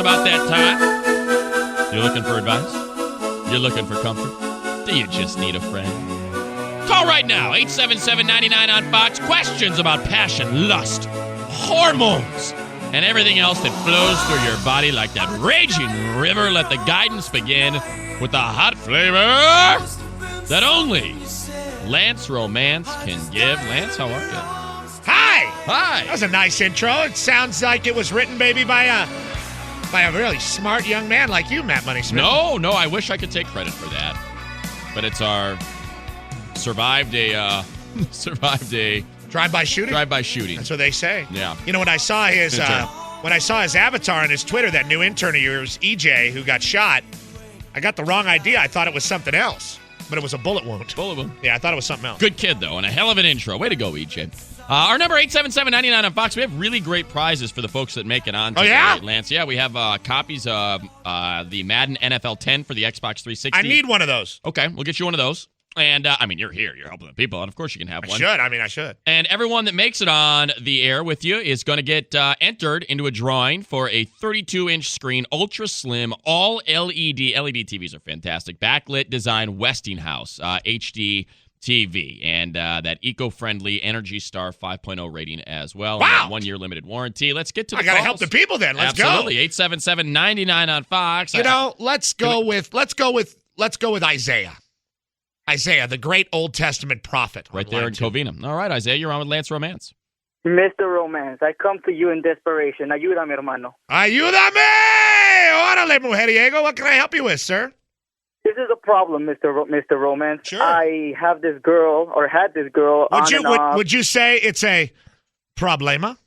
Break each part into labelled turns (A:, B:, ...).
A: about that time. You're looking for advice? You're looking for comfort? Do you just need a friend? Call right now, 877-99 on Fox. Questions about passion, lust, hormones, and everything else that flows through your body like that raging river. Let the guidance begin with the hot flavor that only Lance Romance can give. Lance, how are you? Hi.
B: That was a nice intro. It sounds like it was written, baby, by a really smart young man like you, Matt Money Smith.
A: No, I wish I could take credit for that. But it's our survived a
B: drive-by shooting.
A: Drive-by shooting.
B: That's what they say.
A: Yeah.
B: You know, when I saw his avatar on his Twitter, that new intern of yours, EJ, who got shot, I got the wrong idea. I thought it was something else, but it was a bullet wound.
A: Bullet wound.
B: Yeah, I thought it was something else.
A: Good kid, though, and a hell of an intro. Way to go, EJ. Our number, 877-99 on Fox. We have really great prizes for the folks that make it on today, Lance. Yeah, we have copies of the Madden NFL 10 for the Xbox 360.
B: I need one of those.
A: Okay, we'll get you one of those. And, you're here. You're helping the people, and of course you can have one.
B: I should.
A: And everyone that makes it on the air with you is going to get entered into a drawing for a 32-inch screen, ultra slim, all LED. LED TVs are fantastic. Backlit design Westinghouse HD TV, and that eco-friendly Energy Star 5.0 rating as well.
B: Wow.
A: 1-year limited warranty. Let's get to the
B: I got to
A: calls.
B: help the people then. Let's
A: Absolutely. 877-99 on Fox.
B: Let's go with Isaiah. Isaiah, the great Old Testament prophet.
A: Right there in Covina. All right, Isaiah, you're on with Lance Romance.
C: Mr. Romance, I come to you in desperation. Ayúdame, hermano.
B: Ayúdame! Órale, mujeriego. What can I help you with, sir?
C: This is a problem, Mr. Romance.
B: Sure.
C: I have this girl, or had this girl,
B: Would you say it's a problema?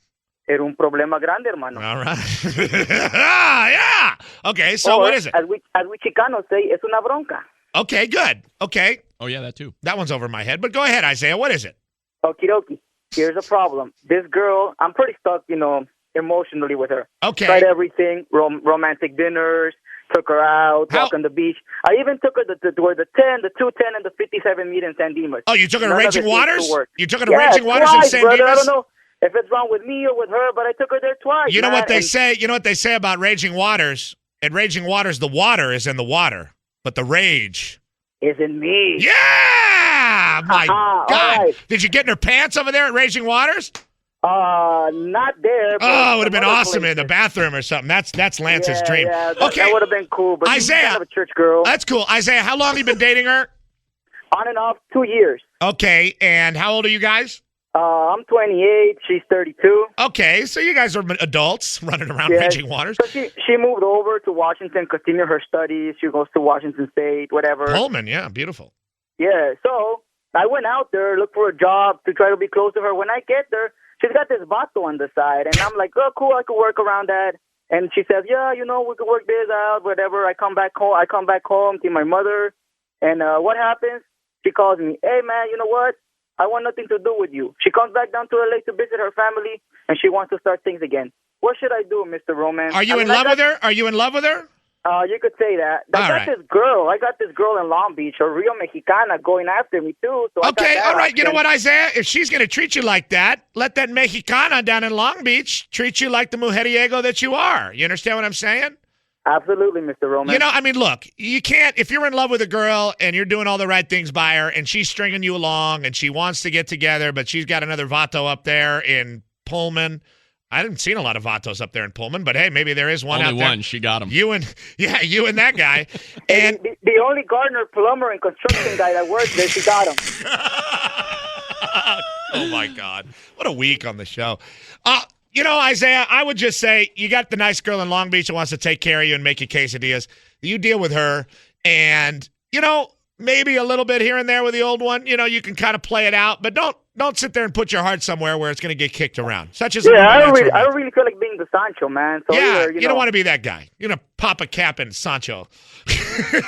C: Era un problema grande, hermano.
B: All right. Yeah. Okay, so what is it?
C: As we Chicanos say, es una bronca.
B: Okay, good. Okay.
A: Oh, yeah, that too.
B: That one's over my head, but go ahead, Isaiah. What is it?
C: Okie dokie. Here's a problem. This girl, I'm pretty stuck, emotionally with her.
B: Okay.
C: Tried everything, romantic dinners, took her out, walk on the beach. I even took her to the 10, the 210, and the 57 meet in San Dimas.
B: Oh, you took her to Raging Waters? You took her to
C: Yes,
B: Raging Waters
C: twice,
B: in San
C: brother.
B: Dimas?
C: I don't know if it's wrong with me or with her, but I took her there twice.
B: You know what they say? You know what they say about Raging Waters? At Raging Waters, the water is in the water, but the rage
C: is in me.
B: Yeah! My God.
C: Right.
B: Did you get in her pants over there at Raging Waters?
C: Not there.
B: Oh, it would have been awesome in the bathroom or something. That's Lance's dream.
C: Yeah,
B: okay.
C: That would have been cool. But
B: Isaiah,
C: she's kind of a church girl.
B: That's cool. Isaiah, how long have you been dating her?
C: On and off, 2 years.
B: Okay, and how old are you guys?
C: I'm 28. She's 32.
B: Okay, so you guys are adults running around Raging Waters.
C: So she moved over to Washington, continue her studies. She goes to Washington State, whatever.
B: Pullman, yeah, beautiful.
C: Yeah, so I went out there, looked for a job to try to be close to her. When I get there, she's got this vato on the side, and I'm like, oh, cool, I could work around that. And she says, yeah, we could work this out, whatever. I come back home to my mother, and what happens? She calls me, hey, man, you know what? I want nothing to do with you. She comes back down to LA to visit her family, and she wants to start things again. What should I do, Mr. Romance?
B: Are you in love with her? Are you in love with her?
C: You could say that. I got this girl in Long Beach, a real Mexicana, going after me, too. So
B: okay, all right. You know what, Isaiah? If she's going to treat you like that, let that Mexicana down in Long Beach treat you like the mujeriego that you are. You understand what I'm saying?
C: Absolutely, Mr. Romance.
B: Look, you can't, if you're in love with a girl and you're doing all the right things by her and she's stringing you along and she wants to get together, but she's got another vato up there in Pullman. I haven't seen a lot of vatos up there in Pullman, but hey, maybe there is one out there.
A: Only one. She got him.
B: You and that guy. And
C: the only gardener, plumber, and construction guy that works there, she got him.
B: Oh, my God. What a week on the show. Isaiah, I would just say you got the nice girl in Long Beach that wants to take care of you and make you quesadillas. You deal with her, and, maybe a little bit here and there with the old one. You can kind of play it out, but don't sit there and put your heart somewhere where it's going to get kicked around. Such as
C: I don't really feel like being the Sancho, man. So
B: you don't want to be that guy. You're going to pop a cap in Sancho.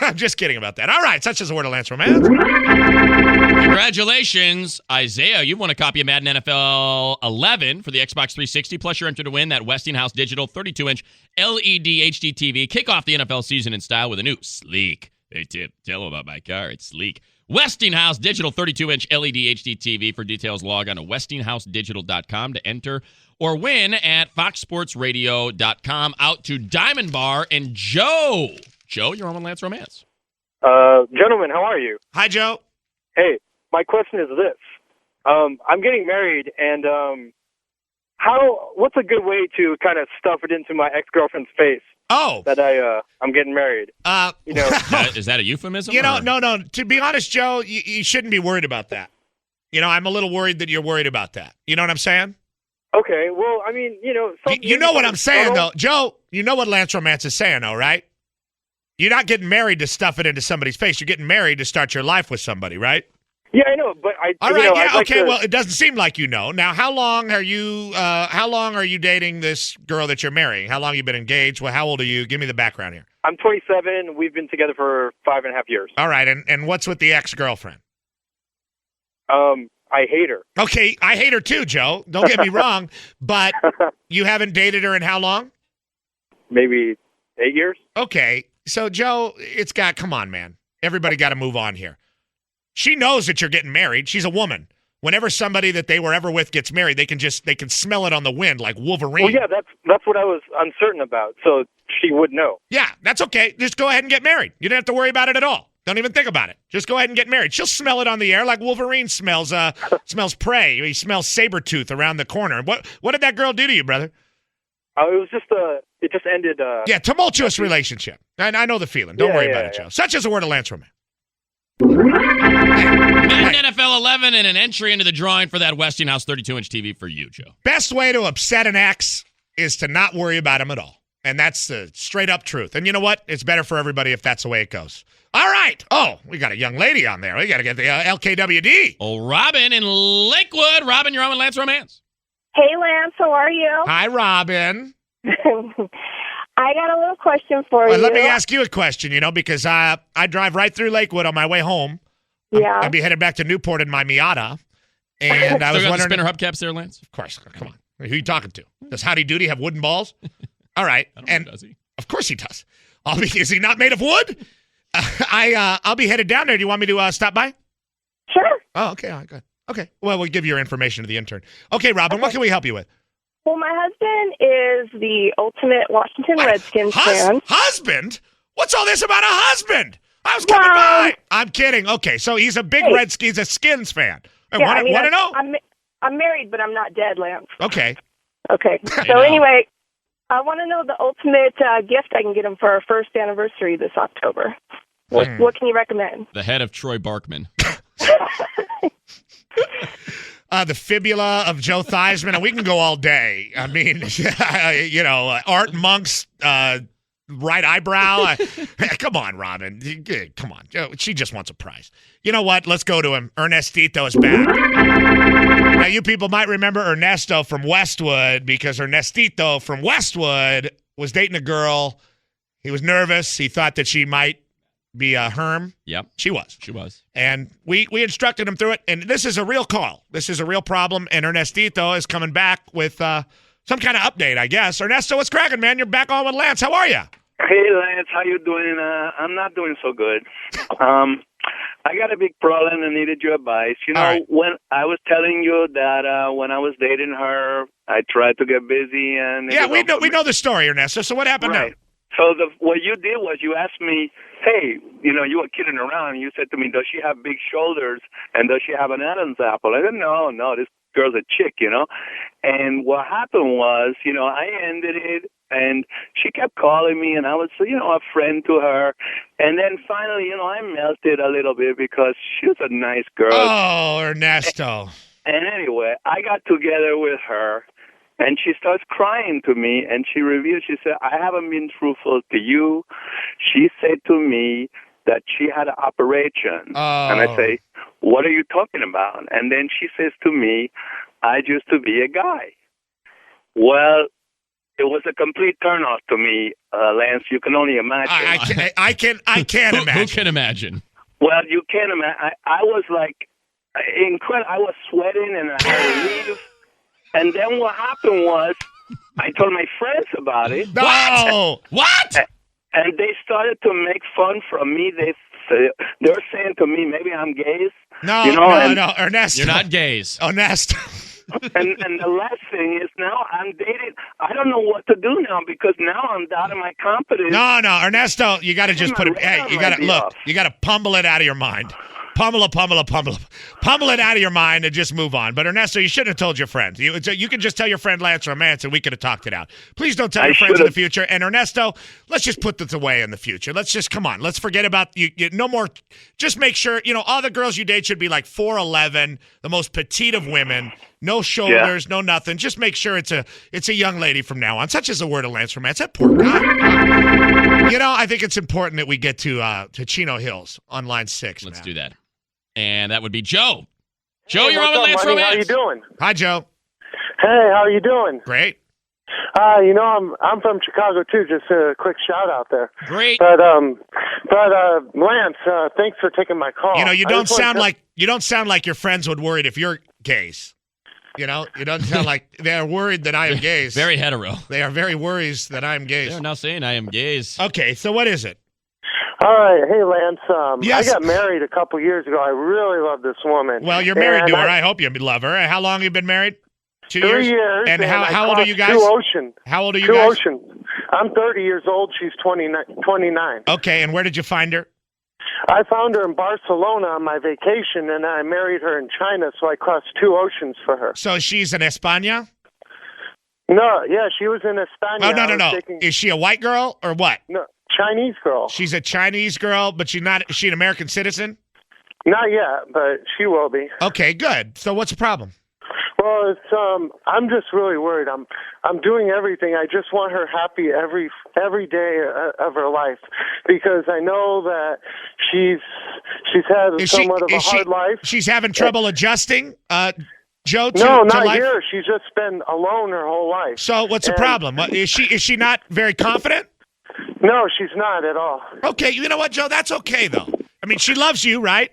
B: I'm just kidding about that. All right, such as the word of Lance Romance.
A: Congratulations, Isaiah. You've won a copy of Madden NFL 11 for the Xbox 360, plus you're entered to win that Westinghouse Digital 32-inch LED HD TV. Kick off the NFL season in style with a new sleek. Hey, Tip, tell them about my car. It's sleek. Westinghouse Digital 32-inch LED HD TV. For details, log on to westinghousedigital.com to enter or win at foxsportsradio.com. Out to Diamond Bar and Joe. Joe, you're on with Lance Romance.
D: Gentlemen, how are you?
B: Hi, Joe.
D: Hey, my question is this. I'm getting married, and what's a good way to kind of stuff it into my ex-girlfriend's face
B: Oh.
D: that I'm getting married? You know,
A: Is that a euphemism?
B: No. To be honest, Joe, you shouldn't be worried about that. I'm a little worried that you're worried about that. You know what I'm saying?
D: okay, well, I mean,
B: You know what I'm saying, though. Joe, you know what Lance Romance is saying, though, right? You're not getting married to stuff it into somebody's face. You're getting married to start your life with somebody, right?
D: Yeah, I know, but
B: All right,
D: I'd like
B: okay.
D: to-
B: Well, it doesn't seem like you know. Now, how long are you dating this girl that you're marrying? How long you been engaged? Well, how old are you? Give me the background here.
D: I'm 27. We've been together for 5.5 years.
B: All right, and what's with the ex-girlfriend?
D: I hate her.
B: Okay, I hate her too, Joe. Don't get me wrong, but you haven't dated her in how long?
D: Maybe 8 years.
B: Okay, so Joe, come on, man. Everybody got to move on here. She knows that you're getting married. She's a woman. Whenever somebody that they were ever with gets married, they can smell it on the wind like Wolverine.
D: Well, yeah, that's what I was uncertain about. So she would know.
B: Yeah, that's okay. Just go ahead and get married. You don't have to worry about it at all. Don't even think about it. Just go ahead and get married. She'll smell it on the air like Wolverine smells prey. He smells saber-tooth around the corner. What did that girl do to you, brother?
D: It was just it just ended.
B: Yeah, tumultuous relationship. And I know the feeling. Don't worry about it, Joe. Such as a word of Lance Roman.
A: Madden NFL 11 and an entry into the drawing for that Westinghouse 32-inch TV for you, Joe.
B: Best way to upset an ex is to not worry about him at all. And that's the straight-up truth. And you know what? It's better for everybody if that's the way it goes. All right. Oh, we got a young lady on there. We got to get the LKWD.
A: Oh, Robin in Lakewood. Robin, you're on with Lance Romance.
E: Hey, Lance, how are you?
B: Hi, Robin.
E: I got a little question for you.
B: Let me ask you a question, because I drive right through Lakewood on my way home.
E: Yeah.
B: I'll be headed back to Newport in my Miata. And I was
A: Still got the
B: wondering.
A: spinner hubcaps there, Lance?
B: Of course. Come on. Who are you talking to? Does Howdy Doody have wooden balls? All right.
A: I don't know, does he?
B: Of course he does. Is he not made of wood? I'll be headed down there. Do you want me to stop by?
E: Sure.
B: Oh, okay. All right, good. Okay. Well, we'll give your information to the intern. Okay, Robin, what can we help you with?
E: Well, my husband is the ultimate Washington Redskins fan.
B: Husband? What's all this about a husband? I was coming by. I'm kidding. Okay, so he's a big Redskins, he's a Skins fan. Want to know?
E: I'm married, but I'm not dead, Lance.
B: Okay.
E: Okay. So anyway, I want to know the ultimate gift I can get him for our first anniversary this October. What can you recommend?
A: The head of Troy Barkman.
B: The fibula of Joe Theismann, and we can go all day. I mean, Art Monk's right eyebrow. Come on, Robin. Come on. She just wants a prize. You know what? Let's go to him. Ernestito is back. Now, you people might remember Ernesto from Westwood because Ernestito from Westwood was dating a girl. He was nervous. He thought that she might be a herm.
A: Yep.
B: She was. And we instructed him through it, and this is a real call. This is a real problem, and Ernestito is coming back with some kind of update, I guess. Ernesto, what's cracking, man? You're back on with Lance. How are you?
F: Hey, Lance. How you doing? I'm not doing so good. I got a big problem and needed your advice. When I was telling you that when I was dating her, I tried to get busy and...
B: Yeah, we know the story, Ernesto. So what happened now?
F: So what you did was you asked me, hey, you were kidding around. And you said to me, does she have big shoulders and does she have an Adam's apple? I said, no, this girl's a chick, And what happened was, I ended it, and she kept calling me, and I was, a friend to her. And then finally, I melted a little bit because she was a nice girl.
B: Oh, Ernesto.
F: And anyway, I got together with her. And she starts crying to me, and she revealed, she said, I haven't been truthful to you. She said to me that she had an operation.
B: Oh.
F: And I say, what are you talking about? And then she says to me, I used to be a guy. Well, it was a complete turnoff to me, Lance. You can only imagine.
B: I can't imagine.
A: Who can imagine?
F: Well, you can't imagine. I was like, I was sweating, and I had to leave. And then what happened was, I told my friends about it.
B: No!
A: What?
F: And they started to make fun from me. They They're saying to me maybe I'm gays.
B: No,
F: you know,
B: no, Ernesto.
A: You're not gays.
B: Ernesto.
F: and the last thing is now I'm dating. I don't know what to do now because now I'm down in my confidence.
B: No, Ernesto, you got to just put it. Hey, you got to look.
F: off.
B: You got to pummel it out of your mind. Pummel it out of your mind and just move on. But Ernesto, you shouldn't have told your friend. You can just tell your friend Lance Romance and we could have talked it out. Please don't tell your friends in the future. And Ernesto, let's just put this away in the future. Let's just, come on. Let's forget about you. No more. Just make sure, all the girls you date should be like 4'11", the most petite of women. No shoulders, no nothing. Just make sure it's a young lady from now on. Such is the word of Lance Romance. That poor guy. I think it's important that we get to Chino Hills on line 6.
A: Let's
B: man.
A: do that. And that would be Joe. Joe,
G: Hey,
A: you're on
G: what's
A: with
G: up,
A: Lance
G: buddy?
A: Romance.
G: How you doing?
B: Hi, Joe.
G: Hey, how you doing?
B: Great.
G: I'm from Chicago too. Just a quick shout out there.
A: Great.
G: But Lance, thanks for taking my call.
B: You don't sound like your friends would worried if you're gays. You don't sound like they're worried that I am gays.
A: Very hetero.
B: They are very worried that I am gays.
A: They're now saying I am gays.
B: Okay, so what is it?
G: All right, hey Lance.
B: Yes.
G: I got married a couple years ago. I really love this woman.
B: Well, you're married to her. I hope you love her. How long have you been married? 2 years?
G: 3 years.
B: And
G: I
B: how old are you guys?
G: Two oceans.
B: How old are you
G: Two
B: guys?
G: oceans. I'm 30 years old. She's 29.
B: Okay, and where did you find her?
G: I found her in Barcelona on my vacation, and I married her in China, so I crossed 2 oceans for her.
B: So she's in España?
G: No, yeah, she was in España.
B: Oh, no. Is she a white girl or what?
G: No, Chinese girl.
B: She's a Chinese girl, but is she an American citizen?
G: Not yet, but she will be.
B: Okay, good. So what's the problem?
G: Well, it's I'm just really worried. I'm doing everything. I just want her happy every day of her life because I know that she's had somewhat of a hard life.
B: She's having trouble adjusting, Joe.
G: No, not
B: life?
G: here. She's just been alone her whole life.
B: So what's the problem? Is she not very confident?
G: No, she's not at all.
B: Okay, you know what, Joe? That's okay though. I mean, she loves you, right?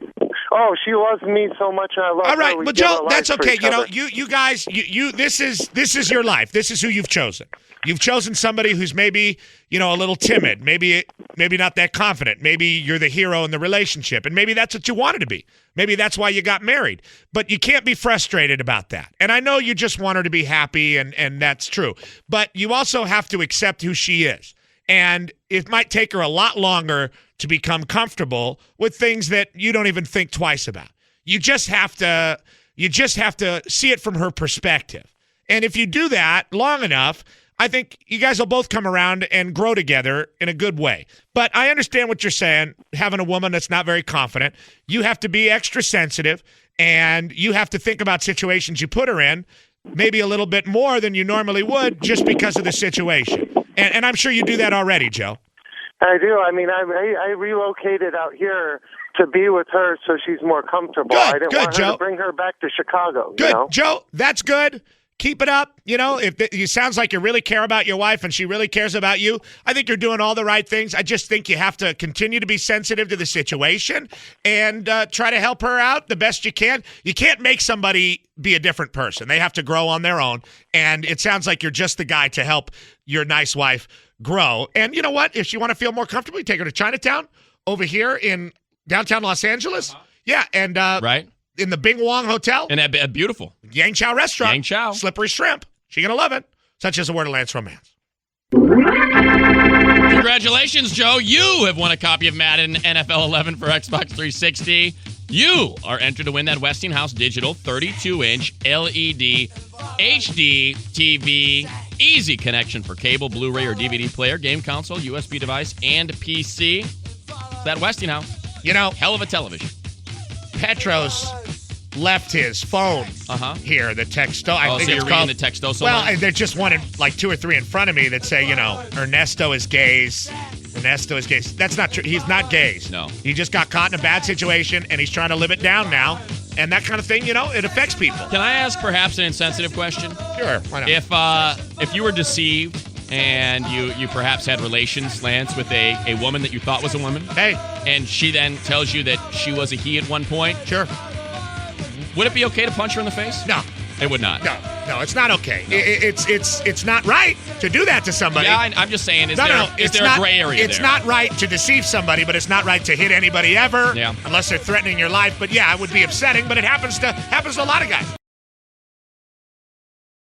G: Oh, she loves me so much. I love her.
B: All right,
G: We
B: well,
G: give
B: Joe,
G: our
B: that's
G: lives for
B: okay.
G: each other.
B: You guys, this is your life. This is who you've chosen. You've chosen somebody who's maybe, a little timid, maybe not that confident. Maybe you're the hero in the relationship, and maybe that's what you wanted to be. Maybe that's why you got married. But you can't be frustrated about that. And I know you just want her to be happy, and that's true. But you also have to accept who she is. And it might take her a lot longer to become comfortable with things that you don't even think twice about. You just have to see it from her perspective. And if you do that long enough, I think you guys will both come around and grow together in a good way. But I understand what you're saying, having a woman that's not very confident. You have to be extra sensitive, and you have to think about situations you put her in maybe a little bit more than you normally would just because of the situation. And I'm sure you do that already, Joe.
G: I do. I mean, I relocated out here to be with her so she's more comfortable.
B: Good,
G: I didn't
B: good,
G: want her
B: Joe.
G: to bring her back to Chicago.
B: Good,
G: You know?
B: Joe. That's good. Keep it up. If it sounds like you really care about your wife and she really cares about you, I think you're doing all the right things. I just think you have to continue to be sensitive to the situation and try to help her out the best you can. You can't make somebody be a different person. They have to grow on their own. And it sounds like you're just the guy to help your nice wife grow. And you know what? If you want to feel more comfortable, you take her to Chinatown over here in downtown Los Angeles. Yeah, and
A: Right.
B: in the Bing Wong Hotel.
A: And a beautiful.
B: Yang Chow Restaurant.
A: Yang Chow.
B: Slippery shrimp. She's going to love it. Such as the word of Lance Romance.
A: Congratulations, Joe. You have won a copy of Madden NFL 11 for Xbox 360. You are entered to win that Westinghouse Digital 32-inch LED HD TV. Easy connection for cable, Blu-ray, or DVD player, game console, USB device, and PC. That Westinghouse. Hell of a television.
B: Petros left his phone here, the texto. I think
A: so
B: it's
A: you're
B: called
A: reading the texto somewhere?
B: Well, there's just one, like 2 or 3 in front of me that say, Ernesto is gays. Ernesto is gays. That's not true. He's not gays.
A: No.
B: He just got caught in a bad situation, and he's trying to live it down now. And that kind of thing, it affects people.
A: Can I ask perhaps an insensitive question?
B: Sure, why not?
A: If you were deceived and you perhaps had relations, Lance, with a woman that you thought was a woman,
B: Hey,
A: and she then tells you that she was a he at one point,
B: sure.
A: would it be okay to punch her in the face?
B: No.
A: It would not.
B: No, it's not okay. No. It's not right to do that to somebody.
A: Yeah, I'm just saying, is there a gray area
B: It's not right to deceive somebody, but it's not right to hit anybody ever,
A: yeah.
B: unless they're threatening your life. But yeah, it would be upsetting, but it happens to a lot of guys.